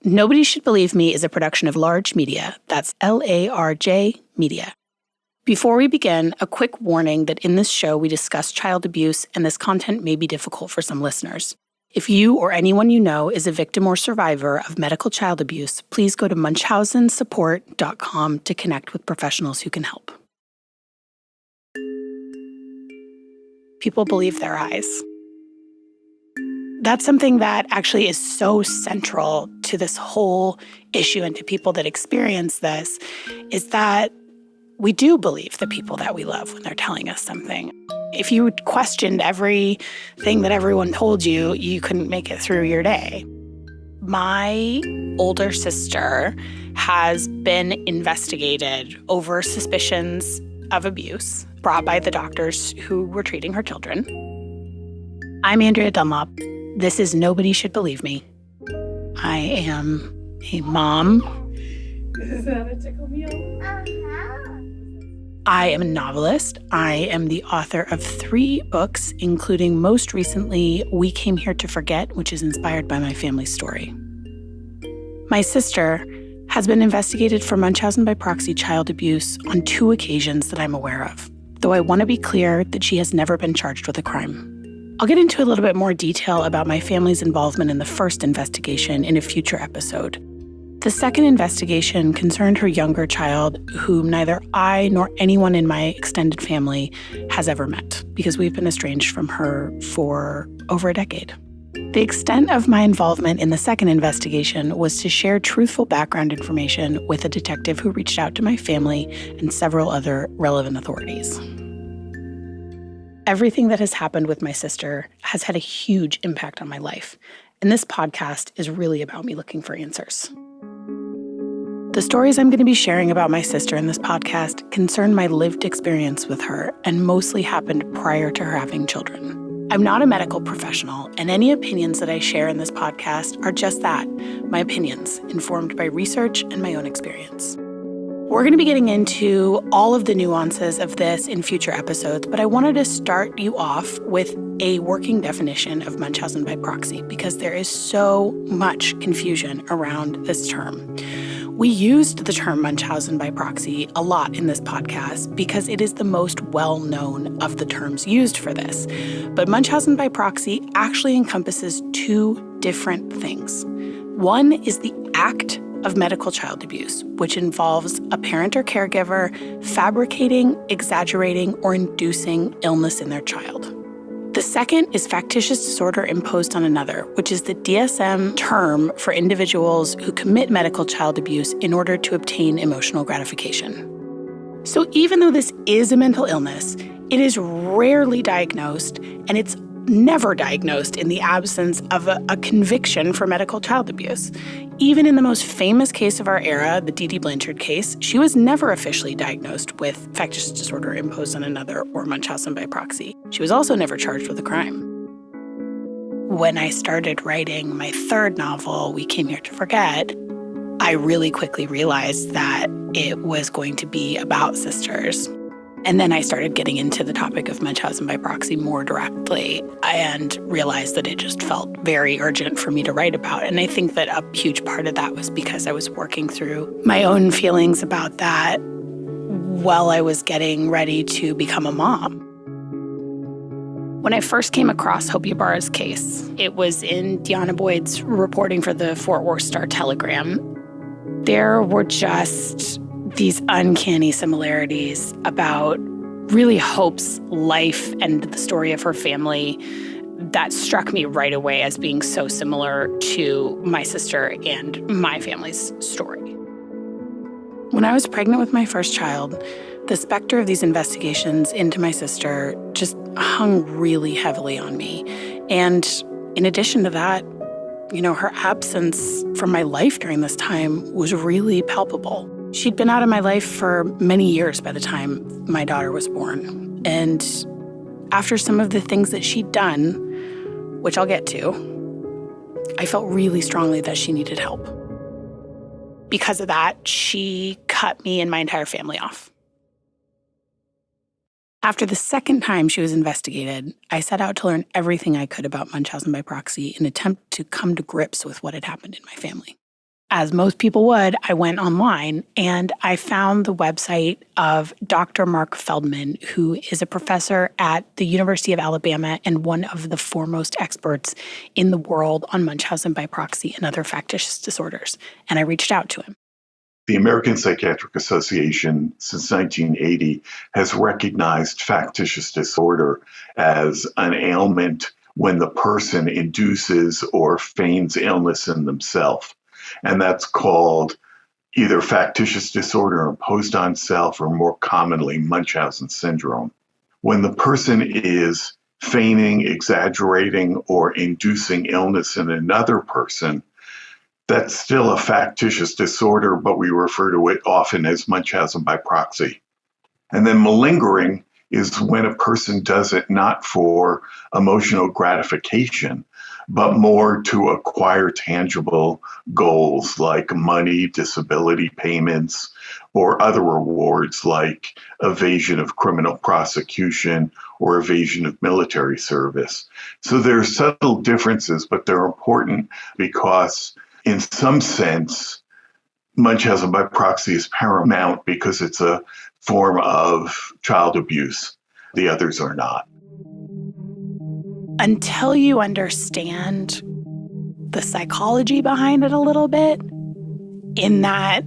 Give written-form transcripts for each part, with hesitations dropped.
Nobody Should Believe Me is a production of Large Media. That's L-A-R-J Media. Before we begin, a quick warning that in this show we discuss child abuse and this content may be difficult for some listeners. If you or anyone you know is a victim or survivor of medical child abuse, please go to munchausensupport.com to connect with professionals who can help. People believe their eyes. That's something that actually is so central to this whole issue and to people that experience this, is that we do believe the people that we love when they're telling us something. If you questioned everything that everyone told you, you couldn't make it through your day. My older sister has been investigated over suspicions of abuse brought by the doctors who were treating her children. I'm Andrea Dunlop. This is Nobody Should Believe Me. I am a mom. Is that a tickle meal? I am a novelist. I am the author of 3 books, including most recently, We Came Here to Forget, which is inspired by my family story. My sister has been investigated for Munchausen by proxy child abuse on 2 occasions that I'm aware of, though I want to be clear that she has never been charged with a crime. I'll get into a little bit more detail about my family's involvement in the first investigation in a future episode. The second investigation concerned her younger child, whom neither I nor anyone in my extended family has ever met, because we've been estranged from her for over a decade. The extent of my involvement in the second investigation was to share truthful background information with a detective who reached out to my family and several other relevant authorities. Everything that has happened with my sister has had a huge impact on my life, and this podcast is really about me looking for answers. The stories I'm going to be sharing about my sister in this podcast concern my lived experience with her and mostly happened prior to her having children. I'm not a medical professional, and any opinions that I share in this podcast are just that, my opinions, informed by research and my own experience. We're going to be getting into all of the nuances of this in future episodes, but I wanted to start you off with a working definition of Munchausen by proxy because there is so much confusion around this term. We used the term Munchausen by proxy a lot in this podcast because it is the most well-known of the terms used for this. But Munchausen by proxy actually encompasses 2 different things. One is the act of medical child abuse, which involves a parent or caregiver fabricating, exaggerating, or inducing illness in their child. The second is factitious disorder imposed on another, which is the DSM term for individuals who commit medical child abuse in order to obtain emotional gratification. So even though this is a mental illness, it is rarely diagnosed, and it's never diagnosed in the absence of a conviction for medical child abuse. Even in the most famous case of our era, the Dee Dee Blanchard case, she was never officially diagnosed with factitious disorder imposed on another or Munchausen by proxy. She was also never charged with a crime. When I started writing my 3rd novel, We Came Here to Forget, I really quickly realized that it was going to be about sisters. And then I started getting into the topic of Munchausen by proxy more directly and realized that it just felt very urgent for me to write about. And I think that a huge part of that was because I was working through my own feelings about that while I was getting ready to become a mom. When I first came across Hope Ybarra's case, it was in Deanna Boyd's reporting for the Fort Worth Star-Telegram. There were just these uncanny similarities about really Hope's life and the story of her family that struck me right away as being so similar to my sister and my family's story. When I was pregnant with my first child, the specter of these investigations into my sister just hung really heavily on me. And in addition to that, her absence from my life during this time was really palpable. She'd been out of my life for many years by the time my daughter was born. And after some of the things that she'd done, which I'll get to, I felt really strongly that she needed help. Because of that, she cut me and my entire family off. After the second time she was investigated, I set out to learn everything I could about Munchausen by proxy in an attempt to come to grips with what had happened in my family. as most people would, I went online and I found the website of Dr. Mark Feldman, who is a professor at the University of Alabama and one of the foremost experts in the world on Munchausen by proxy and other factitious disorders. And I reached out to him. The American Psychiatric Association since 1980 has recognized factitious disorder as an ailment when the person induces or feigns illness in themselves. And that's called either factitious disorder imposed on self or more commonly Munchausen syndrome. When the person is feigning, exaggerating, or inducing illness in another person, that's still a factitious disorder, but we refer to it often as Munchausen by proxy. And then malingering is when a person does it not for emotional gratification, but more to acquire tangible goals like money, disability payments, or other rewards like evasion of criminal prosecution or evasion of military service. So there are subtle differences, but they're important because in some sense, Munchausen by proxy is paramount because it's a form of child abuse. The others are not. Until you understand the psychology behind it a little bit, in that,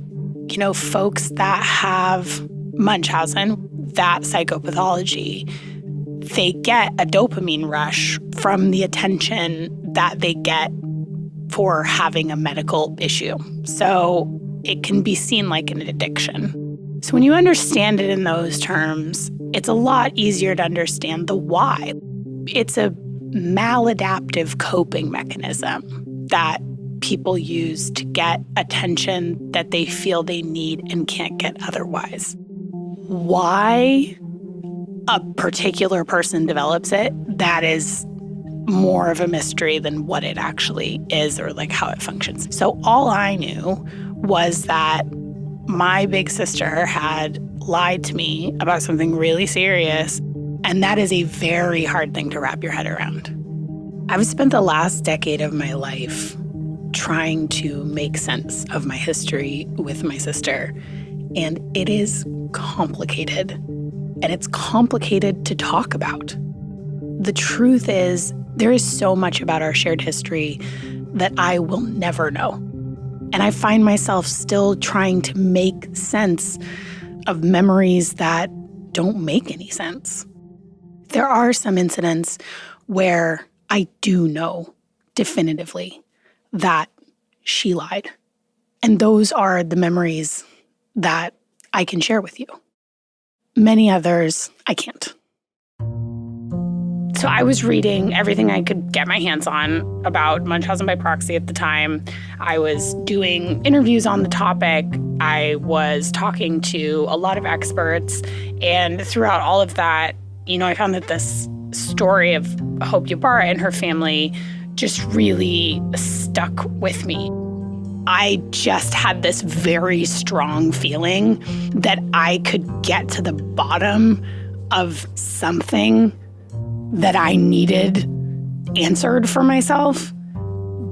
folks that have Munchausen, that psychopathology, they get a dopamine rush from the attention that they get for having a medical issue. So it can be seen like an addiction. So when you understand it in those terms, it's a lot easier to understand the why. It's a maladaptive coping mechanism that people use to get attention that they feel they need and can't get otherwise. Why a particular person develops it, that is more of a mystery than what it actually is or like how it functions. So all I knew was that my big sister had lied to me about something really serious, and that is a very hard thing to wrap your head around. I've spent the last decade of my life trying to make sense of my history with my sister, and it is complicated, and it's complicated to talk about. The truth is, there is so much about our shared history that I will never know. And I find myself still trying to make sense of memories that don't make any sense. There are some incidents where I do know definitively that she lied. And those are the memories that I can share with you. Many others, I can't. So I was reading everything I could get my hands on about Munchausen by proxy at the time. I was doing interviews on the topic. I was talking to a lot of experts. And throughout all of that, I found that this story of Hope Ybarra and her family just really stuck with me. I just had this very strong feeling that I could get to the bottom of something that I needed answered for myself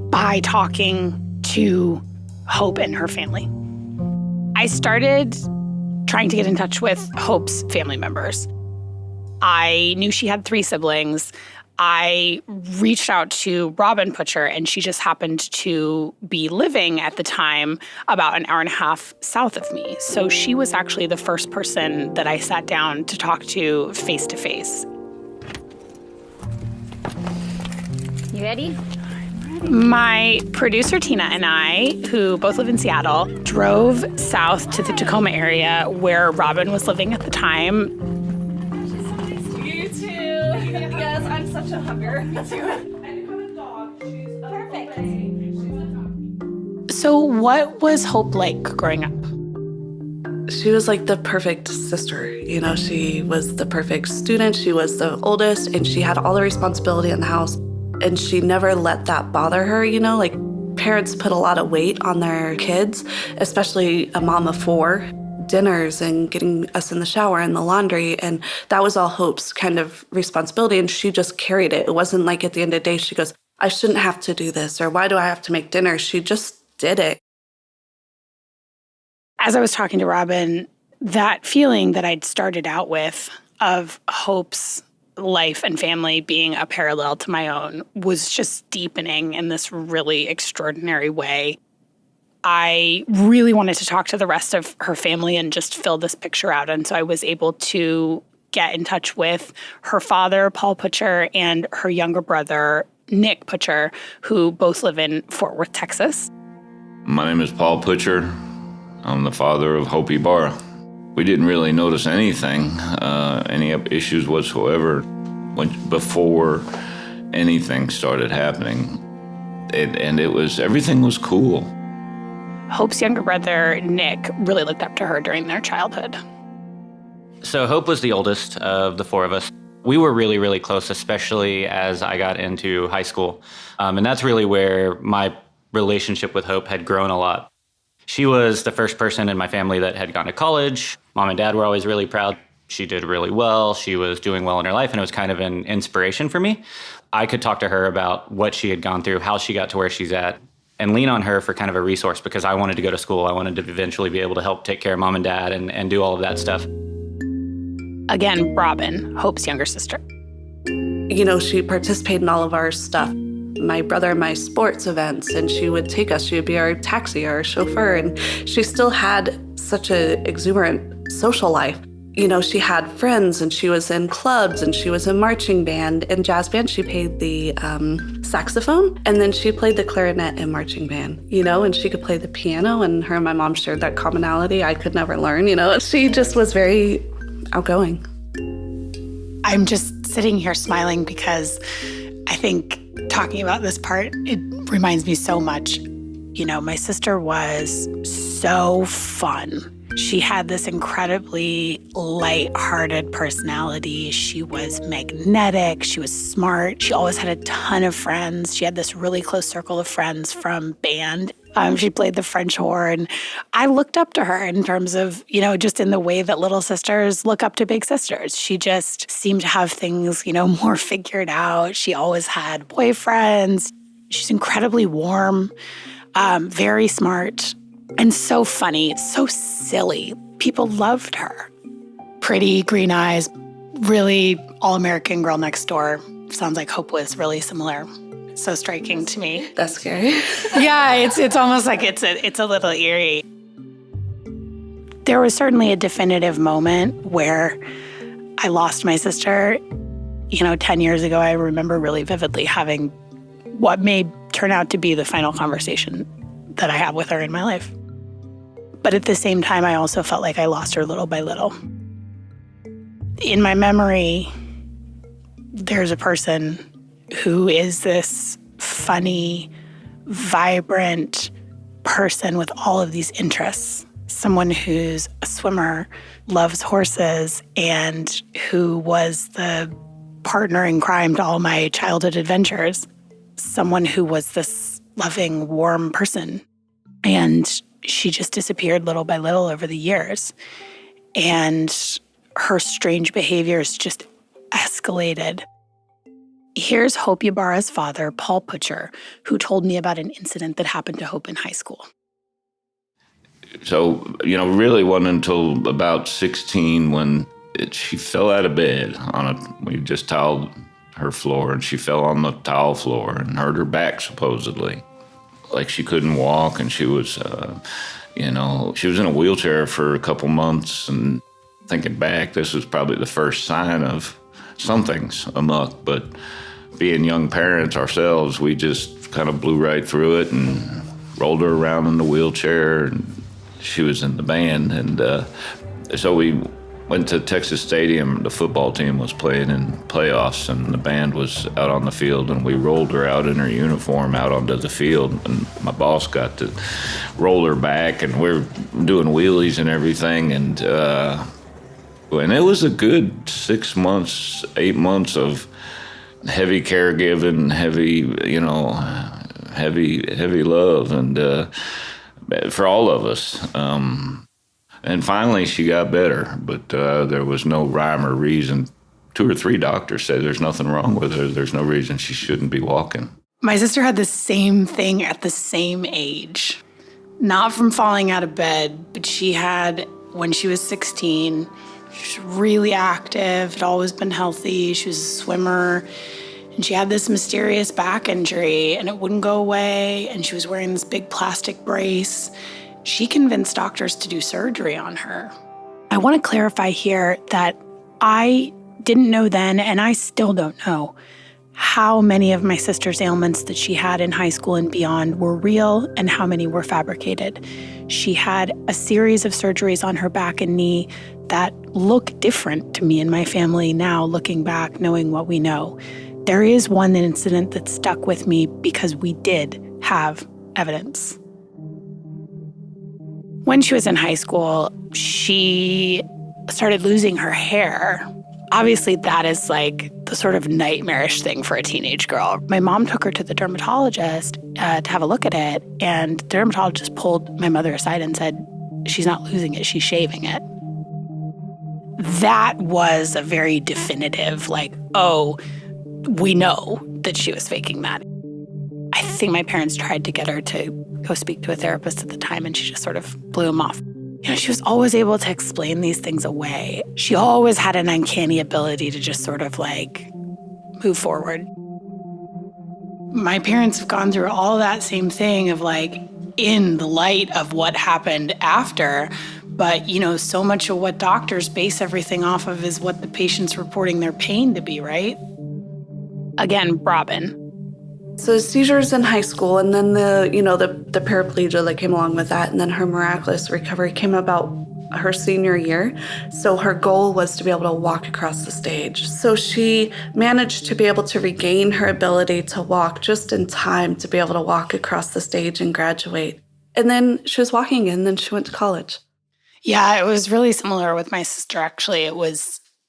by talking to Hope and her family. I started trying to get in touch with Hope's family members. I knew she had 3 siblings. I reached out to Robin Butcher, and she just happened to be living at the time about an hour and a half south of me. So she was actually the first person that I sat down to talk to face to face. You ready? My producer, Tina, and I, who both live in Seattle, drove south to the Tacoma area where Robin was living at the time. You too. Yes, I'm such a hugger. Me too. I got a dog. She's perfect. So what was Hope like growing up? She was like the perfect sister. She was the perfect student. She was the oldest, and she had all the responsibility in the house. And she never let that bother her, parents put a lot of weight on their kids, especially a mom of 4, dinners and getting us in the shower and the laundry. And that was all Hope's kind of responsibility. And she just carried it. It wasn't like at the end of the day, she goes, I shouldn't have to do this, or why do I have to make dinner? She just did it. As I was talking to Robin, that feeling that I'd started out with of Hope's life and family being a parallel to my own was just deepening in this really extraordinary way. I really wanted to talk to the rest of her family and just fill this picture out. And so I was able to get in touch with her father, Paul Putcher, and her younger brother, Nick Putcher, who both live in Fort Worth, Texas. My name is Paul Putcher. I'm the father of Hope Ybarra. We didn't really notice anything, any issues whatsoever before anything started happening. Everything was cool. Hope's younger brother, Nick, really looked up to her during their childhood. So Hope was the oldest of the four of us. We were really, really close, especially as I got into high school. And that's really where my relationship with Hope had grown a lot. She was the first person in my family that had gone to college. Mom and Dad were always really proud. She did really well. She was doing well in her life, and it was kind of an inspiration for me. I could talk to her about what she had gone through, how she got to where she's at, and lean on her for kind of a resource because I wanted to go to school. I wanted to eventually be able to help take care of Mom and Dad and do all of that stuff. Again, Robin, Hope's younger sister. You know, she participated in all of our stuff. My brother and my sports events, and she would take us. She would be our taxi, our chauffeur, and she still had such an exuberant social life. You know, she had friends, and she was in clubs, and she was in marching band and jazz band. She played the saxophone, and then she played the clarinet in marching band, you know, and she could play the piano, and her and my mom shared that commonality I could never learn, you know. She just was very outgoing. I'm just sitting here smiling because I think talking about this part, it reminds me so much. You know, my sister was so fun. She had this incredibly light-hearted personality. She was magnetic. She was smart. She always had a ton of friends. She had this really close circle of friends from band. She played the French horn. I looked up to her in terms of, you know, just in the way that little sisters look up to big sisters. She just seemed to have things, you know, more figured out. She always had boyfriends. She's incredibly warm, very smart, and so funny, so silly. People loved her. Pretty, green eyes, really all-American girl next door. Sounds like Hope was really similar. So striking to me. That's scary. Yeah, it's almost like it's a little eerie. There was certainly a definitive moment where I lost my sister. You know, 10 years ago, I remember really vividly having what may turn out to be the final conversation that I had with her in my life. But at the same time, I also felt like I lost her little by little. In my memory, there's a person who is this funny, vibrant person with all of these interests. Someone who's a swimmer, loves horses, and who was the partner in crime to all my childhood adventures. Someone who was this loving, warm person. And she just disappeared little by little over the years. And her strange behaviors just escalated. Here's Hope Ybarra's father, Paul Putcher, who told me about an incident that happened to Hope in high school. So, you know, really wasn't until about 16 when she fell out of bed we just tiled her floor, and she fell on the tile floor and hurt her back, supposedly. Like she couldn't walk, and she was, she was in a wheelchair for a couple months, and thinking back, this was probably the first sign of something's amok, but being young parents ourselves, we just kind of blew right through it and rolled her around in the wheelchair, and she was in the band. And so we went to Texas Stadium. The football team was playing in playoffs, and the band was out on the field, and we rolled her out in her uniform out onto the field, and my boss got to roll her back, and we're doing wheelies and everything, and it was a good 6 months, 8 months of heavy caregiving, heavy love, and for all of us. And finally, she got better, but there was no rhyme or reason. 2 or 3 doctors said there's nothing wrong with her. There's no reason she shouldn't be walking. My sister had the same thing at the same age. not from falling out of bed, but she had, when she was 16, she was really active, had always been healthy. She was a swimmer. And she had this mysterious back injury and it wouldn't go away. And she was wearing this big plastic brace. She convinced doctors to do surgery on her. I want to clarify here that I didn't know then, and I still don't know, how many of my sister's ailments that she had in high school and beyond were real and how many were fabricated. She had a series of surgeries on her back and knee that look different to me and my family now, looking back, knowing what we know. There is one incident that stuck with me because we did have evidence. When she was in high school, she started losing her hair. Obviously, that is like the sort of nightmarish thing for a teenage girl. My mom took her to the dermatologist to have a look at it, and the dermatologist pulled my mother aside and said, "She's not losing it, she's shaving it." That was a very definitive, like, oh, we know that she was faking that. I think my parents tried to get her to go speak to a therapist at the time, and she just sort of blew them off. You know, she was always able to explain these things away. She always had an uncanny ability to just sort of like move forward. My parents have gone through all that same thing of like in the light of what happened after. But, you know, so much of what doctors base everything off of is what the patient's reporting their pain to be, right? Again, Robin. So seizures in high school, and then the paraplegia that came along with that, and then her miraculous recovery came about her senior year. So her goal was to be able to walk across the stage. So she managed to be able to regain her ability to walk just in time to be able to walk across the stage and graduate. And then she was walking again, and then she went to college. Yeah, it was really similar with my sister, actually.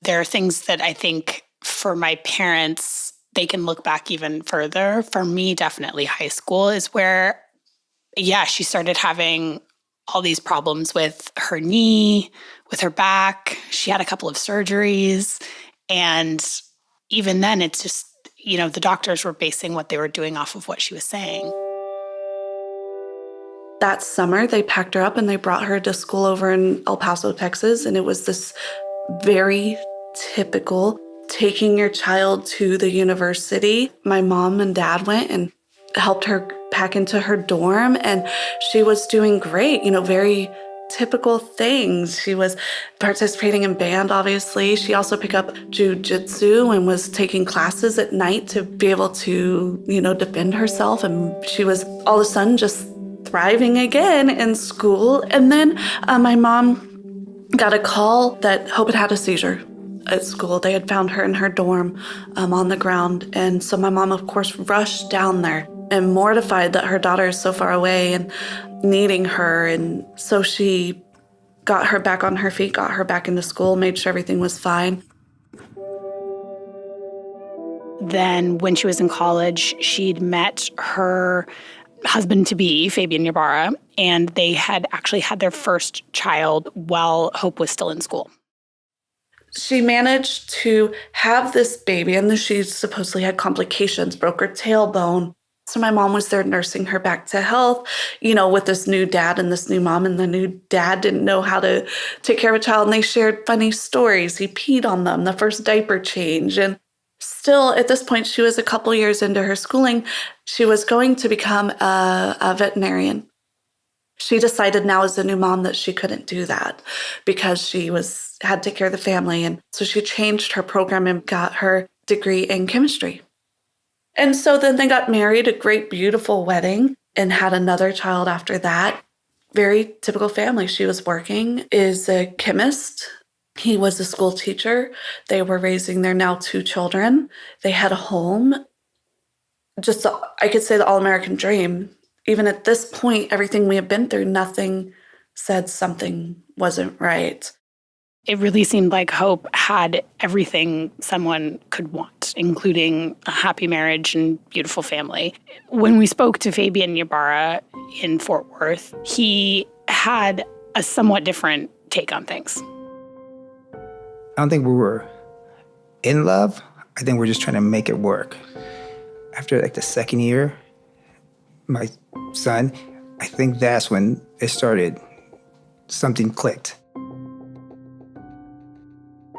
There are things that I think for my parents, they can look back even further. For me, definitely high school is where, yeah, she started having all these problems with her knee, with her back. She had a couple of surgeries. And even then, it's just, you know, the doctors were basing what they were doing off of what she was saying. That summer, they packed her up and they brought her to school over in El Paso, Texas. And it was this very typical taking your child to the university. My mom and dad went and helped her pack into her dorm, and she was doing great, you know, very typical things. She was participating in band, obviously. She also picked up jujitsu and was taking classes at night to be able to, you know, defend herself. And she was all of a sudden just thriving again in school. And then my mom got a call that Hope had had a seizure at school. They had found her in her dorm on the ground. And so my mom, of course, rushed down there and mortified that her daughter is so far away and needing her. And so she got her back on her feet, got her back into school, made sure everything was fine. Then when she was in college, she'd met her husband-to-be, Fabian Ybarra, and they had actually had their first child while Hope was still in school. She managed to have this baby, and she supposedly had complications, broke her tailbone. So my mom was there nursing her back to health, you know, with this new dad and this new mom, and the new dad didn't know how to take care of a child, and they shared funny stories. He peed on them, the first diaper change. And still, at this point, she was a couple years into her schooling. She was going to become a veterinarian. She decided now as a new mom that she couldn't do that because she had to take care of the family. And so she changed her program and got her degree in chemistry. And so then they got married, a great, beautiful wedding, and had another child after that. Very typical family. She was working, is a chemist. He was a school teacher. They were raising their now 2 children. They had a home. Just, I could say, the all-American dream. Even at this point, everything we had been through, nothing said something wasn't right. It really seemed like Hope had everything someone could want, including a happy marriage and beautiful family. When we spoke to Fabian Ybarra in Fort Worth, he had a somewhat different take on things. I don't think we were in love. I think we're just trying to make it work. After like the second year, my son I think that's when it started. Something clicked.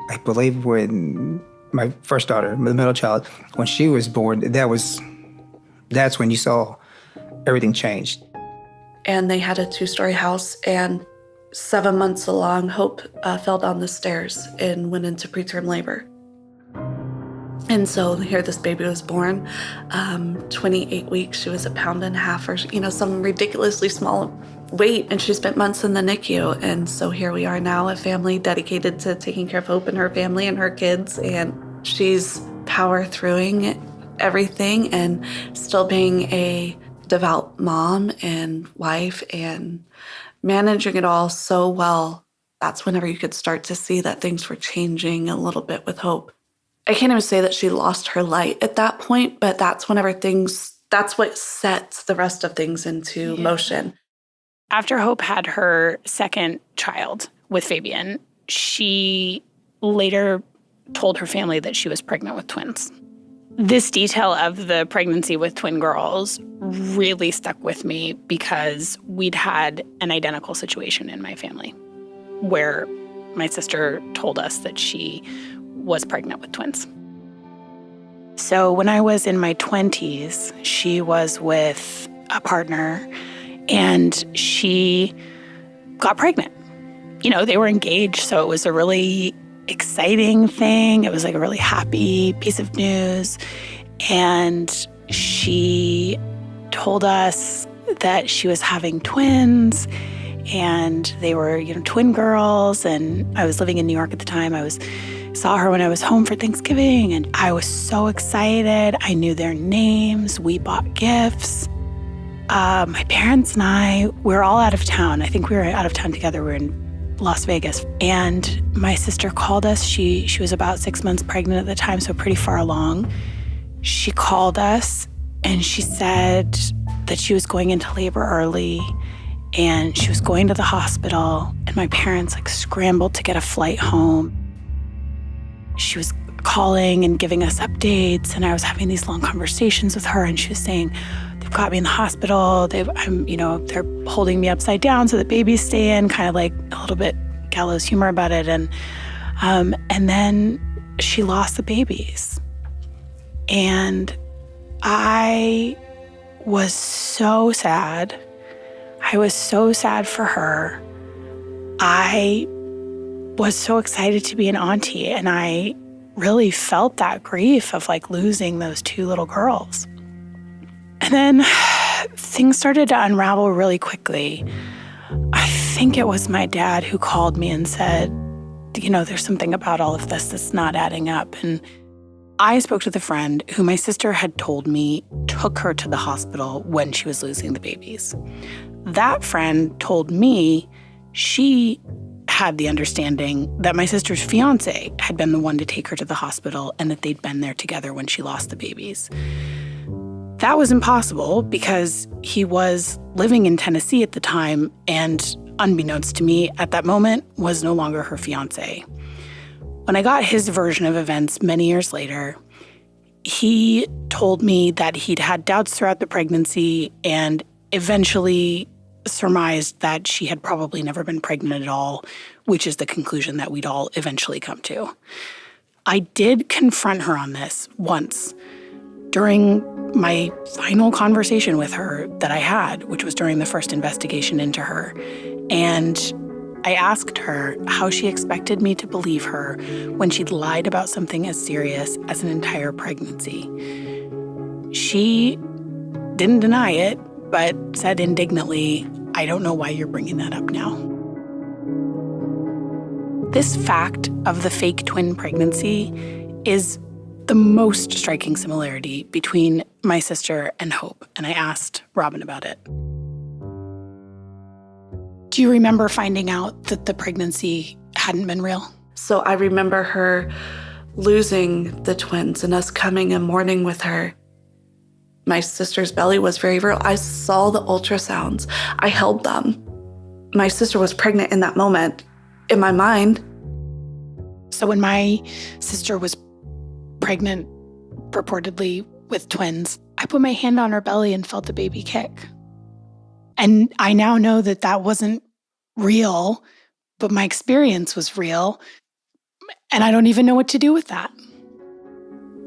I believe when my first daughter, the middle child, when she was born, that's when you saw everything changed. And they had a 2-story house, and 7 months along, Hope fell down the stairs and went into preterm labor. And so here this baby was born, 28 weeks. She was 1.5 pounds or, some ridiculously small weight. And she spent months in the NICU. And so here we are now, a family dedicated to taking care of Hope and her family and her kids. And she's power throughing everything and still being a devout mom and wife and managing it all so well. That's whenever you could start to see that things were changing a little bit with Hope. I can't even say that she lost her light at that point, but that's that's what sets the rest of things into motion. After Hope had her second child with Fabian, she later told her family that she was pregnant with twins. This detail of the pregnancy with twin girls really stuck with me because we'd had an identical situation in my family where my sister told us that she was pregnant with twins. So when I was in my 20s, she was with a partner and she got pregnant. They were engaged, so it was a really exciting thing. It was like a really happy piece of news. And she told us that she was having twins and they were, twin girls. And I was living in New York at the time. Saw her when I was home for Thanksgiving, and I was so excited. I knew their names. We bought gifts. My parents and we were all out of town. I think we were out of town together. We were in Las Vegas. And my sister called us. She was about 6 months pregnant at the time, so pretty far along. She called us, and she said that she was going into labor early, and she was going to the hospital. And my parents scrambled to get a flight home. She was calling and giving us updates, and I was having these long conversations with her, and she was saying, they've got me in the hospital. They're holding me upside down so the babies stay in, kind of like a little bit gallows humor about it. And then she lost the babies. And I was so sad. I was so sad for her. I was so excited to be an auntie, and I really felt that grief of losing those 2 little girls. And then things started to unravel really quickly. I think it was my dad who called me and said, there's something about all of this that's not adding up. And I spoke with a friend who my sister had told me took her to the hospital when she was losing the babies. That friend told me she had the understanding that my sister's fiance had been the one to take her to the hospital and that they'd been there together when she lost the babies. That was impossible because he was living in Tennessee at the time and, unbeknownst to me at that moment, was no longer her fiance. When I got his version of events many years later, he told me that he'd had doubts throughout the pregnancy and eventually surmised that she had probably never been pregnant at all, which is the conclusion that we'd all eventually come to. I did confront her on this once during my final conversation with her that I had, which was during the first investigation into her. And I asked her how she expected me to believe her when she'd lied about something as serious as an entire pregnancy. She didn't deny it, but said indignantly, I don't know why you're bringing that up now. This fact of the fake twin pregnancy is the most striking similarity between my sister and Hope, and I asked Robin about it. Do you remember finding out that the pregnancy hadn't been real? So I remember her losing the twins and us coming and mourning with her. My sister's belly was very real. I saw the ultrasounds. I held them. My sister was pregnant in that moment, in my mind. So when my sister was pregnant, purportedly with twins, I put my hand on her belly and felt the baby kick. And I now know that that wasn't real, but my experience was real. And I don't even know what to do with that.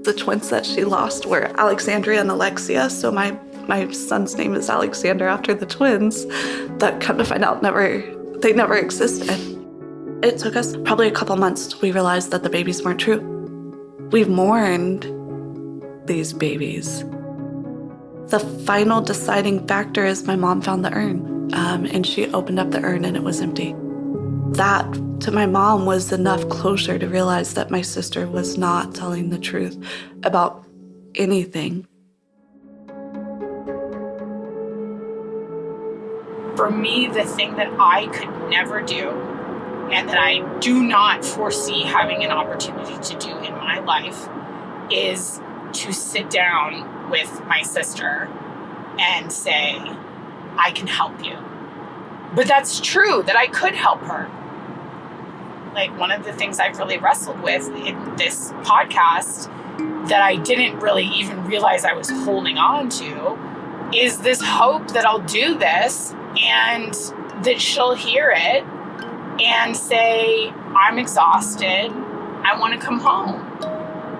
The twins that she lost were Alexandria and Alexia, so my son's name is Alexander after the twins, that come to find out they never existed. It took us probably a couple months till we realized that the babies weren't true. We've mourned these babies. The final deciding factor is my mom found the urn, and she opened up the urn and it was empty. That, to my mom, was enough closure to realize that my sister was not telling the truth about anything. For me, the thing that I could never do, and that I do not foresee having an opportunity to do in my life, is to sit down with my sister and say, I can help you. But that's true, that I could help her. Like, one of the things I've really wrestled with in this podcast that I didn't really even realize I was holding on to is this hope that I'll do this and that she'll hear it and say, I'm exhausted. I want to come home.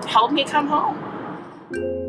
Help me come home.